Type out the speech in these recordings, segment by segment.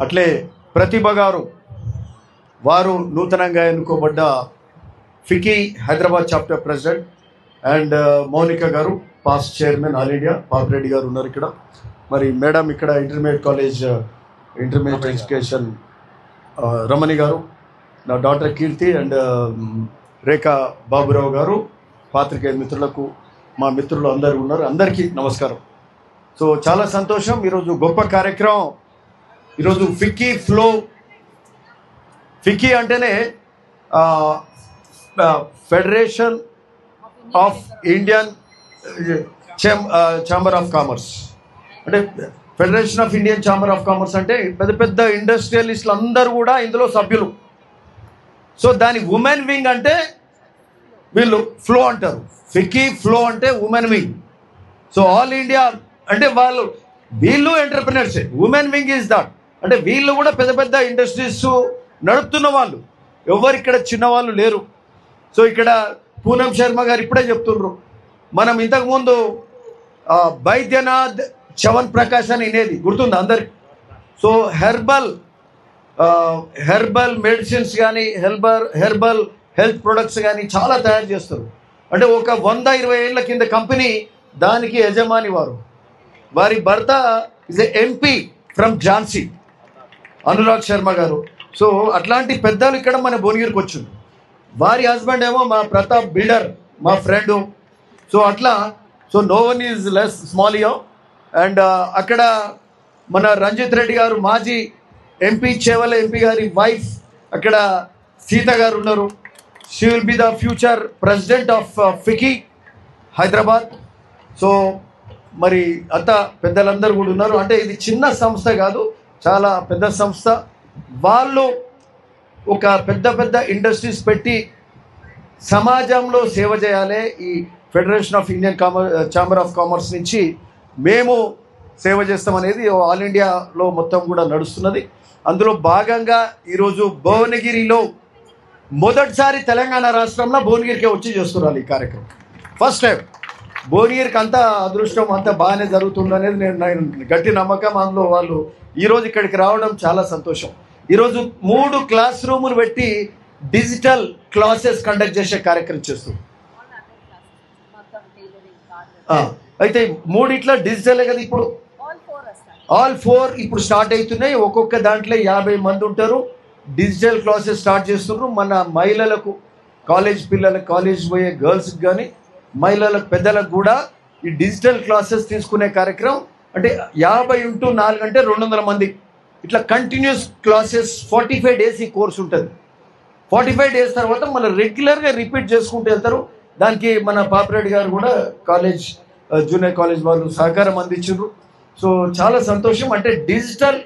అట్లే ప్రతిభ గారు వారు నూతనంగా ఎన్నుకోబడ్డ FICCI Hyderabad chapter president and Monika గారు past chairman all India Papireddy గారు ఉన్నారు ఇక్కడ. మరి మేడం ఇక్కడ ఇంటర్మీడియట్ ఎడ్యుకేషన్ రమణి గారు, నా డాక్టర్ కీర్తి అండ్ రేఖా బాబురావు గారు, పాత్రికేయ మిత్రులకు మా మిత్రులు అందరూ ఉన్నారు, అందరికీ నమస్కారం. సో చాలా సంతోషం, ఈరోజు గొప్ప కార్యక్రమం. ఈరోజు ఫికీ ఫ్లో, ఫికీ అంటేనే federation of Indian chamber of commerce, అంటే federation of Indian chamber of commerce అంటే పెద్ద పెద్ద ఇండస్ట్రియలిస్టులు అందరూ కూడా ఇందులో సభ్యులు. సో దాని ఉమెన్ వింగ్ అంటే వీళ్ళు ఫ్లో అంటారు, ఫికీ ఫ్లో అంటే women wing. So all India అంటే వీళ్ళు ఎంటర్ప్రినర్సే, ఉమెన్ వింగ్ ఈజ్ దట్. అంటే వీళ్ళు కూడా పెద్ద పెద్ద ఇండస్ట్రీస్ నడుపుతున్న వాళ్ళు, ఎవరు ఇక్కడ చిన్నవాళ్ళు లేరు. సో ఇక్కడ పూనం శర్మ గారు ఇప్పుడే చెప్తుండ్రు, మనం ఇంతకుముందు బైద్యనాథ్ చవన్ ప్రకాష్ అని వినేది గుర్తుంది అందరికి. సో హెర్బల్ మెడిసిన్స్ కానీ హెర్బల్ హెల్త్ ప్రొడక్ట్స్ కానీ చాలా తయారు చేస్తారు. అంటే ఒక 120 ఏళ్ల కింద కంపెనీ, దానికి యజమాని వారి భర్త is a MP from Jhansi, Anurag Sharma గారు. సో అట్లాంటి పెద్దలు ఇక్కడ మన భువనగిరికి వచ్చింది. వారి హస్బెండ్ ఏమో మా ప్రతాప్ బిల్డర్, మా ఫ్రెండ్. సో అట్లా so no one is less small యో. అండ్ అక్కడ మన రంజిత్ రెడ్డి గారు మాజీ ఎంపీ, చేవల ఎంపీ గారి వైఫ్ అక్కడ సీత గారు ఉన్నారు. She will be the future president of FICCI Hyderabad. So మరి అంతా పెద్దలందరూ కూడా ఉన్నారు. అంటే ఇది చిన్న సంస్థ కాదు, చాలా పెద్ద సంస్థ. వాళ్ళు ఒక పెద్ద ఇండస్ట్రీస్ పెట్టి సమాజంలో సేవ చేయాలి. ఈ federation of Indian chamber of commerce నుంచి మేము సేవ చేస్తామనేది ఆల్ ఇండియాలో మొత్తం కూడా నడుస్తున్నది. అందులో భాగంగా ఈరోజు భువనగిరిలో మొదటిసారి తెలంగాణ రాష్ట్రంలో భువనగిరికే వచ్చి చేస్తున్నారు ఈ కార్యక్రమం. ఫస్ట్ టైం భువనగిరికి అంత అదృష్టం, అంత బాగానే జరుగుతుంది అనేది నేను గట్టి నమ్మకం. అందులో వాళ్ళు ఈరోజు ఇక్కడికి రావడం చాలా సంతోషం. ఈరోజు 3 క్లాస్ రూములు పెట్టి డిజిటల్ క్లాసెస్ కండక్ట్ చేసే కార్యక్రమం చేస్తుంది. అయితే 3 ఇట్లా డిజిటలే కదా, ఇప్పుడు ఆల్ 4 ఇప్పుడు స్టార్ట్ అవుతున్నాయి. ఒక్కొక్క దాంట్లో 50 మంది ఉంటారు. డిజిటల్ క్లాసెస్ స్టార్ట్ చేస్తున్నారు. మన మహిళలకు, కాలేజ్ పిల్లలకు, కాలేజ్ పోయే గర్ల్స్కి కానీ మహిళలకు, పెద్దలకు కూడా ఈ డిజిటల్ క్లాసెస్ తీసుకునే కార్యక్రమం. అంటే 50 × 4 అంటే 200 మంది ఇట్లా కంటిన్యూస్ క్లాసెస్ 45 డేస్ ఈ కోర్స్ ఉంటుంది. 45 డేస్ తర్వాత మన రెగ్యులర్గా రిపీట్ చేసుకుంటూ వెళ్తారు. దానికి మన పాపిరెడ్డి గారు కూడా జూనియర్ కాలేజ్ వాళ్ళు సహకారం అందించారు. సో చాలా సంతోషం. అంటే digital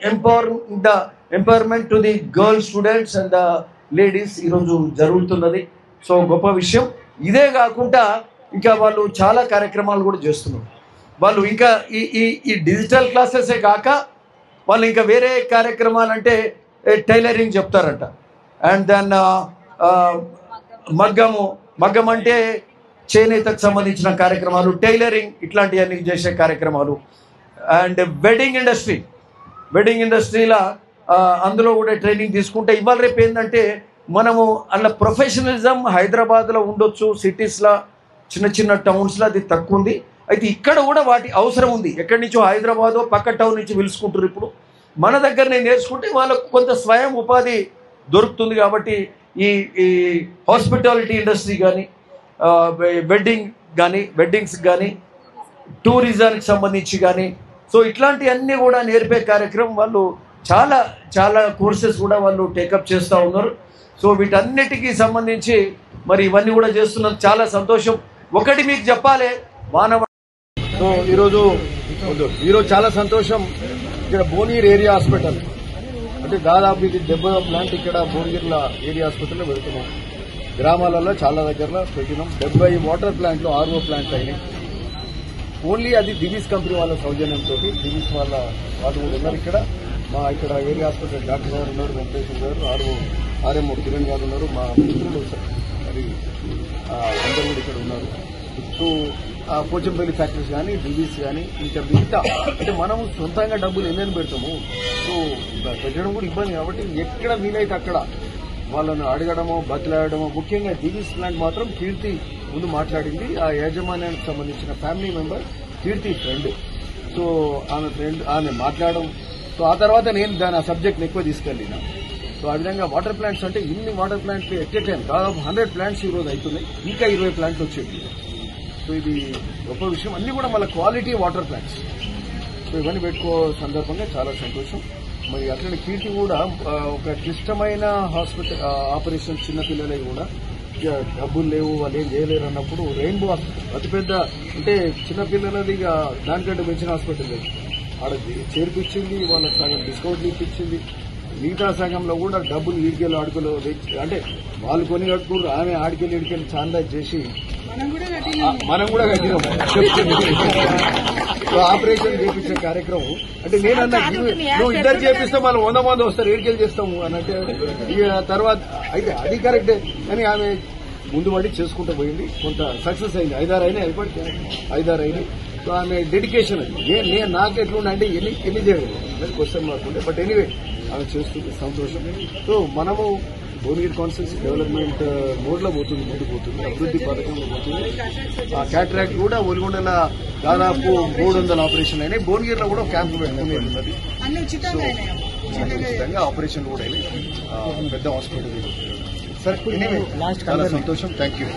empowerment to the girl students and the ladies ఈరోజు జరుగుతున్నది. సో గొప్ప విషయం. ఇదే కాకుండా ఇంకా వాళ్ళు చాలా కార్యక్రమాలు కూడా చేస్తున్నారు. వాళ్ళు ఇంకా ఈ డిజిటల్ క్లాసెసే కాక వాళ్ళు ఇంకా వేరే కార్యక్రమాలు అంటే టైలరింగ్ చెప్తారంట. అండ్ దెన్ మగ్గం అంటే చేనేతకు సంబంధించిన కార్యక్రమాలు, టైలరింగ్ ఇట్లాంటివన్నీ చేసే కార్యక్రమాలు. అండ్ వెడ్డింగ్ ఇండస్ట్రీలో అందులో కూడా ట్రైనింగ్ తీసుకుంటే ఇవాళ రేపు ఏంటంటే మనము అలా ప్రొఫెషనలిజం హైదరాబాద్లో ఉండొచ్చు, సిటీస్లో చిన్న టౌన్స్లో అది తక్కువ ఉంది. అయితే ఇక్కడ కూడా వాటి అవసరం ఉంది. ఎక్కడి నుంచో హైదరాబాద్ పక్క టౌన్ నుంచి పిలుచుకుంటారు. ఇప్పుడు మన దగ్గరనే నేర్చుకుంటే వాళ్ళకు కొంత స్వయం ఉపాధి దొరుకుతుంది. కాబట్టి ఈ హాస్పిటాలిటీ ఇండస్ట్రీ కానీ, వెడ్డింగ్స్ కానీ, టూరిజానికి సంబంధించి కానీ, సో ఇట్లాంటివన్నీ కూడా నేర్పే కార్యక్రమం వాళ్ళు చాలా కోర్సెస్ కూడా వాళ్ళు టేకప్ చేస్తూ ఉన్నారు. సో వీటన్నిటికీ సంబంధించి మరి ఇవన్నీ కూడా చేస్తున్నారు. చాలా సంతోషం. ఒకటి మీకు చెప్పాలి, సో ఈరోజు చాలా సంతోషం. ఇక్కడ భువనగిరి ఏరియా హాస్పిటల్ అంటే దాదాపు ఇది 70వ ప్లాంట్ ఇక్కడ భువనగిరిలో ఏరియా హాస్పిటల్లో పెడుతున్నాం. గ్రామాలలో చాలా దగ్గరలో పెట్టినాం. 70 వాటర్ ప్లాంట్లు, RO ప్లాంట్లు అయినాయి. ఓన్లీ అది దివీస్ కంపెనీ వాళ్ళ సౌజన్యంతో, దివీస్ వాళ్ళు ఉన్నారు ఇక్కడ. ఇక్కడ ఏరియా హాస్పిటల్ డాక్టర్ గారు ఉన్నారు, వెంకటేశ్వర గారు, RMO కిరణ్ గారు ఉన్నారు, మా మిత్రులు మరి అందరూ కూడా ఇక్కడ ఉన్నారు. సో పోచంపల్లి ఫ్యాక్టరీస్ కానీ డిజీస్ కానీ ఇంకా మిగతా అంటే మనము సొంతంగా డబ్బులు ఎన్నెన్ని పెడతాము. సో పెట్టడం కూడా ఇబ్బంది కాబట్టి ఎక్కడ వీలైతే అక్కడ వాళ్ళను అడగడమో బతిలాడమో. ముఖ్యంగా డిజీస్ ప్లాంట్ మాత్రం కీర్తి ముందు మాట్లాడింది. ఆ యాజమాన్యానికి సంబంధించిన ఫ్యామిలీ మెంబర్ కీర్తి ఫ్రెండ్. సో ఆమె మాట్లాడడం. సో ఆ తర్వాత నేను దాని ఆ సబ్జెక్ట్ని ఎక్కువ తీసుకెళ్ళిన. సో ఆ విధంగా వాటర్ ప్లాంట్స్ అంటే ఇన్ని water plants at a time దాదాపు 100 ప్లాంట్స్ ఈ రోజు అవుతున్నాయి. ఇంకా 20 ప్లాంట్లు వచ్చేవి. సో ఇది గొప్ప విషయం. అన్ని కూడా మళ్ళీ క్వాలిటీ వాటర్ ప్లాంట్స్. సో ఇవన్నీ పెట్టుకో సందర్భంగా చాలా సంతోషం. మరి అట్లనే కీర్తి కూడా ఒక క్లిష్టమైన హాస్పిటల్ ఆపరేషన్ చిన్నపిల్లలే కూడా డబ్బులు లేవు వాళ్ళు ఏం చేయలేరు అన్నప్పుడు రెయిన్బో అతిపెద్ద అంటే చిన్నపిల్లలది దానికంటే మించిన హాస్పిటల్ లేదు. ఆడ చేర్పించింది, వాళ్ళకి సగం డిస్కౌంట్లు ఇప్పించింది. మిగతా సగంలో కూడా డబ్బులు ఈడికెళ్ళి ఆడుకోలు అంటే వాళ్ళు కొని కట్టుకున్నారు. ఆమె ఆడికెళ్ళి ఈడికెళ్ళి చాందా చేసి మనం కూడా కట్టినాం. ఆపరేషన్ చేపించే కార్యక్రమం అంటే నేనన్నా నువ్వు ఇద్దరు చేపిస్తే మనం 100 మంది వస్తారు ఏడికెళ్ళి చేస్తాము అన్నట్టే. ఇక తర్వాత అయితే అది కరెక్టే కానీ ఆమె ముందు పడి చేసుకుంటూ పోయింది. కొంత సక్సెస్ అయింది. 5-6 అయినాయి. అయిపోయి 5-6 అయినాయి. సో ఆమె డెడికేషన్ అది. నేను నాకు ఎట్లుండే అంటే ఎన్ని చేయలేదు క్వశ్చన్ మార్క్ ఉండే. బట్ ఎనీవే ఆమె చేస్తుంది సంతోషం. సో మనము భువనగిరి కాన్స్టిట్యూన్సీ డెవలప్మెంట్ మోడ్లో పోతుంది, ముందు పోతుంది, అభివృద్ధి పథకంలో పోతుంది. ఆ క్యాటరాక్ట్ కూడా ఒలిగొండల దాదాపు 300 ఆపరేషన్లు అయినాయి. భువనగిరిలో కూడా క్యాంపు పెట్టుకునే ఉన్నది. సో ఖచ్చితంగా ఆపరేషన్ కూడా అయినాయి. పెద్ద హాస్పిటల్. సరే చాలా సంతోషం. Thank you.